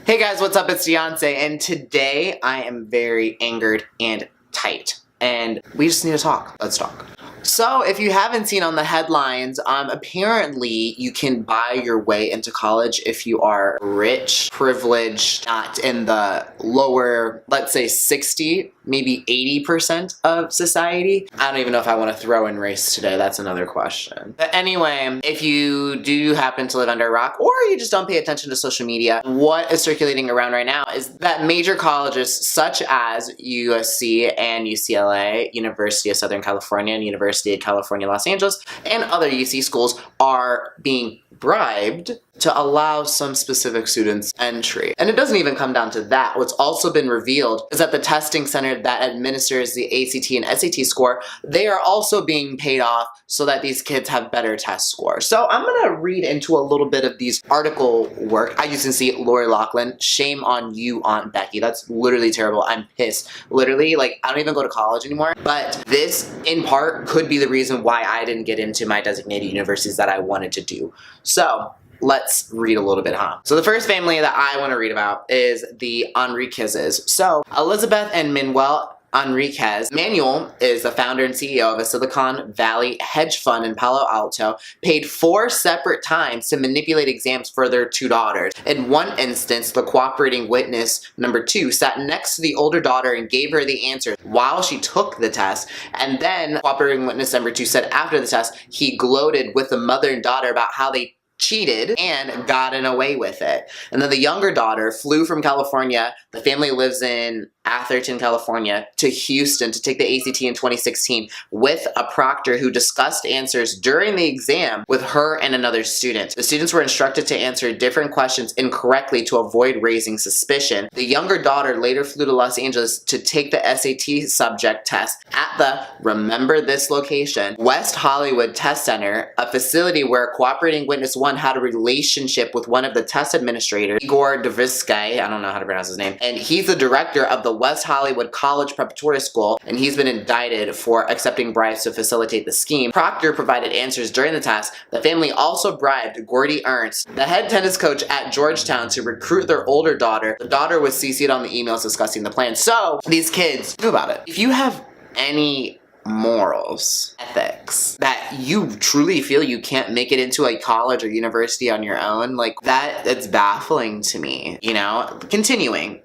Hey guys, what's up? It's Deyoncé, and today I am very angered and tight, and we just need to talk. Let's talk. So, if you haven't seen on the headlines, apparently you can buy your way into college if you are rich, privileged, not in the lower, let's say 60, maybe 80% of society. I don't even know if I want to throw in race today, that's another question. But anyway, if you do happen to live under a rock, or you just don't pay attention to social media, what is circulating around right now is that major colleges such as USC and UCLA, University of Southern California and University of California, Los Angeles, and other UC schools are being bribed to allow some specific students entry. And it doesn't even come down to that. What's also been revealed is that the testing center that administers the ACT and SAT score, they are also being paid off so that these kids have better test scores. So I'm gonna read into a little bit of these article work. As you can see, Lori Loughlin, shame on you, Aunt Becky. That's literally terrible. I'm pissed. Literally, like, I don't even go to college anymore. But this, in part, could be the reason why I didn't get into my designated universities that I wanted to do. So, let's read a little bit, huh? So the first family that I want to read about is the Enriquezes. So Elizabeth and Manuel Enriquez. Manuel is the founder and CEO of a Silicon Valley hedge fund in Palo Alto, paid 4 separate times to manipulate exams for their 2 daughters. In one instance, the cooperating witness number 2 sat next to the older daughter and gave her the answers while she took the test, and then cooperating witness number 2 said after the test, he gloated with the mother and daughter about how they cheated and gotten away with it. And then the younger daughter flew from California, the family lives in Atherton, California, to Houston to take the ACT in 2016 with a proctor who discussed answers during the exam with her and another student. The students were instructed to answer different questions incorrectly to avoid raising suspicion. The younger daughter later flew to Los Angeles to take the SAT subject test at the, remember this location, West Hollywood Test Center, a facility where cooperating witness 1 had a relationship with one of the test administrators, Igor Devisky, I don't know how to pronounce his name, and he's the director of the West Hollywood College Preparatory School, and he's been indicted for accepting bribes to facilitate the scheme. Proctor provided answers during the test. The family also bribed Gordy Ernst, the head tennis coach at Georgetown, to recruit their older daughter. The daughter was CC'd on the emails discussing the plan. So, these kids, think about it. If you have any morals, ethics, that you truly feel you can't make it into a college or university on your own, like that, it's baffling to me, you know? Continue on.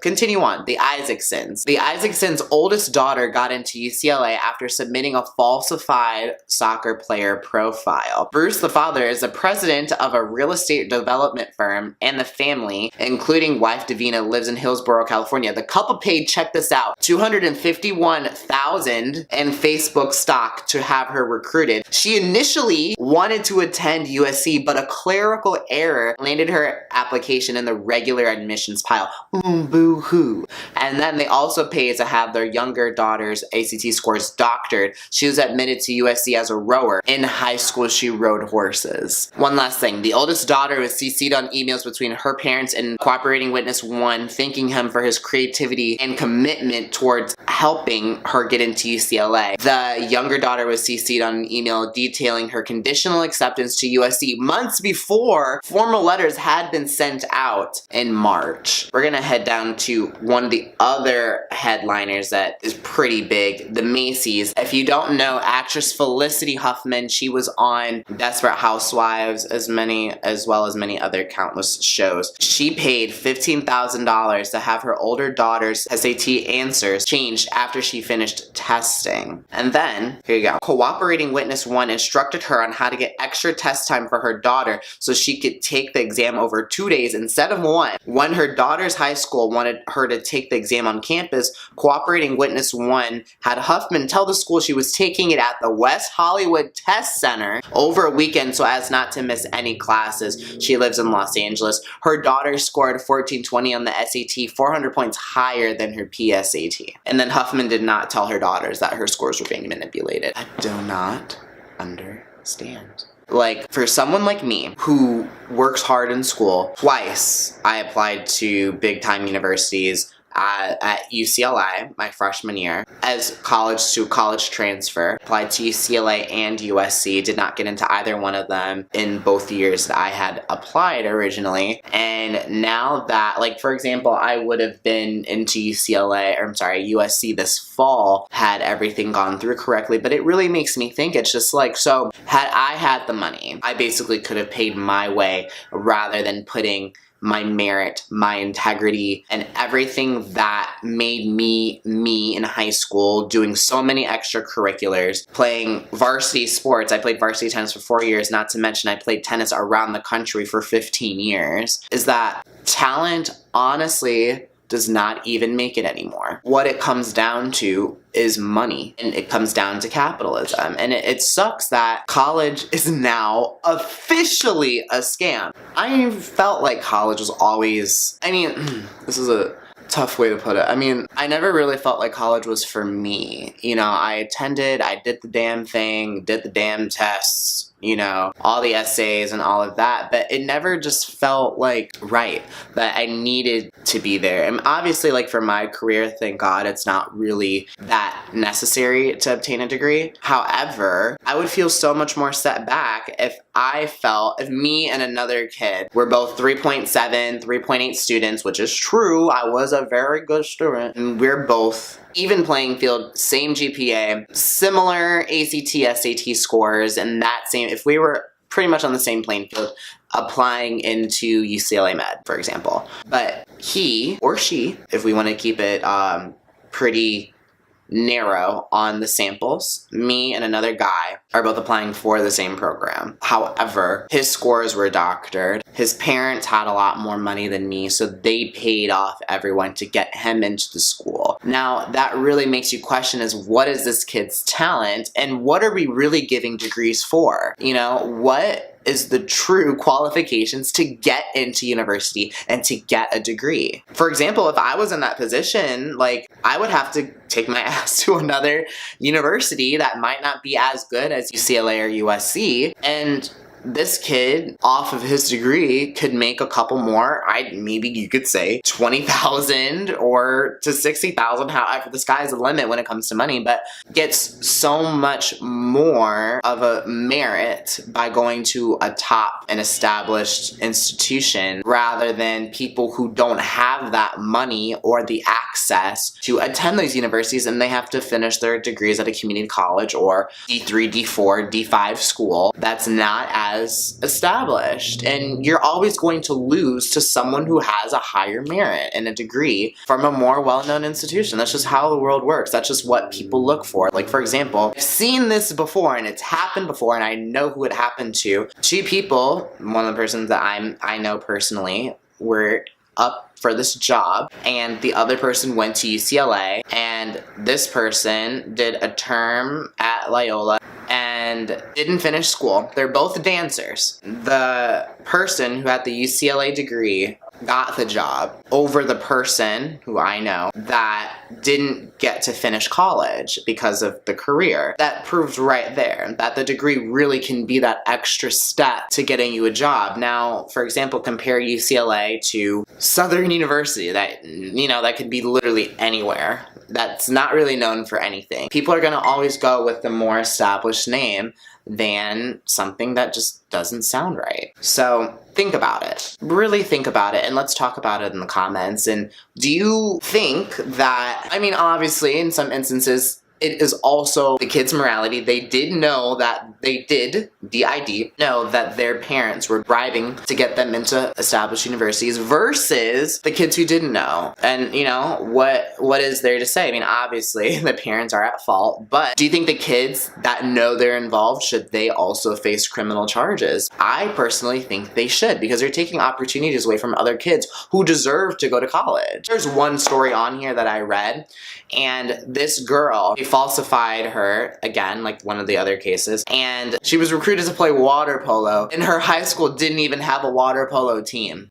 The Isaacsons. The Isaacsons' oldest daughter got into UCLA after submitting a falsified soccer player profile. Bruce, the father, is the president of a real estate development firm, and the family, including wife Davina, lives in Hillsborough, California. The couple paid, check this out, $251,000 in Facebook stock to have her recruited. She initially wanted to attend USC, but a clerical error landed her application in the regular admissions pile. Boo-hoo. And then they also paid to have their younger daughter's ACT scores doctored. She was admitted to USC as a rower. In high school, she rode horses. One last thing. The oldest daughter was CC'd on emails between her parents and cooperating witness 1, thanking him for his creativity and commitment towards helping her get into UCLA. The younger daughter was CC'd on an email detailing her conditional acceptance to USC months before formal letters had been sent out in March. We're gonna head down to one of the other headliners that is pretty big, the Macy's. If you don't know, actress Felicity Huffman, she was on Desperate Housewives, as well as many other countless shows. She paid $15,000 to have her older daughter's SAT answers changed after she finished testing. And then, here you go, cooperating witness 1 instructed her on how to get extra test time for her daughter so she could take the exam over 2 days instead of 1. When her daughter's high school wanted her to take the exam on campus, cooperating witness 1 had Huffman tell the school she was taking it at the West Hollywood Test Center over a weekend so as not to miss any classes. She lives in Los Angeles. Her daughter scored 1420 on the SAT, 400 points higher than her PSAT. And then Huffman did not tell her daughters that her scores were being manipulated. I do not understand. Like, for someone like me who works hard in school, twice I applied to big time universities, at UCLA my freshman year as college transfer. Applied to UCLA and USC. Did not get into either one of them in both years that I had applied originally. And now that, like, for example, I would have been into USC this fall had everything gone through correctly. But it really makes me think, it's just like, so had I had the money, I basically could have paid my way rather than putting my merit, my integrity, and everything that made me in high school, doing so many extracurriculars, playing varsity sports. I played varsity tennis for 4 years, not to mention I played tennis around the country for 15 years, is that talent, honestly, does not even make it anymore. What it comes down to is money, and it comes down to capitalism. And it sucks that college is now officially a scam. I felt like college was always, I mean, this is a tough way to put it. I mean, I never really felt like college was for me. You know, I attended, I did the damn thing, did the damn tests, you know, all the essays and all of that, but it never just felt like right, that I needed to be there. And obviously, like, for my career, thank God, it's not really that necessary to obtain a degree. However, I would feel so much more set back if me and another kid were both 3.7, 3.8 students, which is true, I was a very good student, and we're both even playing field, same GPA, similar ACT, SAT scores, and that same, if we were pretty much on the same playing field, applying into UCLA Med, for example. But he, or she, if we want to keep it pretty narrow on the samples, me and another guy are both applying for the same program. However, his scores were doctored. His parents had a lot more money than me, so they paid off everyone to get him into the school. Now, that really makes you question is, what is this kid's talent, and what are we really giving degrees for? You know, what is the true qualifications to get into university and to get a degree? For example, if I was in that position, like, I would have to take my ass to another university that might not be as good as UCLA or USC, and this kid, off of his degree, could make a couple more, maybe you could say 20,000 or to 60,000, however, the sky's the limit when it comes to money, but gets so much more of a merit by going to a top and established institution rather than people who don't have that money or the access to attend those universities, and they have to finish their degrees at a community college or D3, D4, D5 school that's not as established, and you're always going to lose to someone who has a higher merit and a degree from a more well-known institution. That's just how the world works. That's just what people look for. Like, for example, I've seen this before, and it's happened before, and I know who it happened to. Two people, one of the persons that I know personally, were up for this job, and the other person went to UCLA, and this person did a term at Loyola and didn't finish school. They're both dancers. The person who had the UCLA degree got the job over the person who I know that didn't get to finish college because of the career. That proves right there that the degree really can be that extra step to getting you a job. Now, for example, compare UCLA to Southern University, that, you know, that could be literally anywhere. That's not really known for anything. People are gonna always go with the more established name than something that just doesn't sound right. So think about it. Really think about it, and let's talk about it in the comments. And do you think that, I mean, obviously in some instances, it is also the kids' morality. They did know that know that their parents were bribing to get them into established universities versus the kids who didn't know. And, you know, what is there to say? I mean, obviously the parents are at fault, but do you think the kids that know they're involved, should they also face criminal charges? I personally think they should, because they're taking opportunities away from other kids who deserve to go to college. There's one story on here that I read, and this girl, they falsified her, again, like one of the other cases, and she was recruited to play water polo, and her high school didn't even have a water polo team.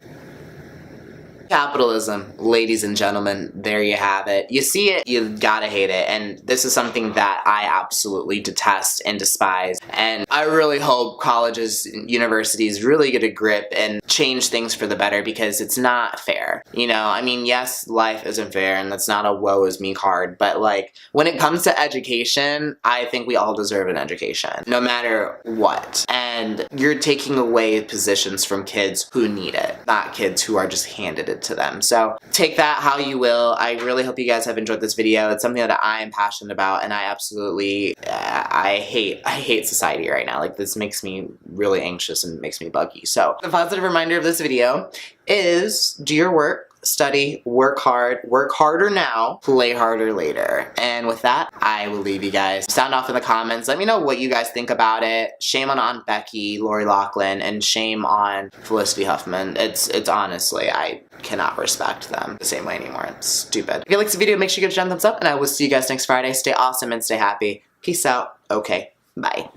Capitalism, ladies and gentlemen, there you have it. You see it, you gotta hate it, and this is something that I absolutely detest and despise. And I really hope colleges and universities really get a grip and change things for the better, because it's not fair. You know, I mean, yes, life isn't fair, and that's not a woe is me card, but like, when it comes to education, I think we all deserve an education, no matter what. And you're taking away positions from kids who need it, not kids who are just handed it to them. So take that how you will. I really hope you guys have enjoyed this video. It's something that I am passionate about, and I absolutely, I hate society right now. Like, this makes me really anxious and makes me buggy. So the positive reminder of this video is do your work, study, work hard, work harder now, play harder later. And with that, I will leave you guys. Sound off in the comments. Let me know what you guys think about it. Shame on Aunt Becky, Lori Loughlin, and shame on Felicity Huffman. It's honestly, I cannot respect them the same way anymore. It's stupid. If you like this video, make sure you give it a thumbs up, and I will see you guys next Friday. Stay awesome and stay happy. Peace out. Okay, bye.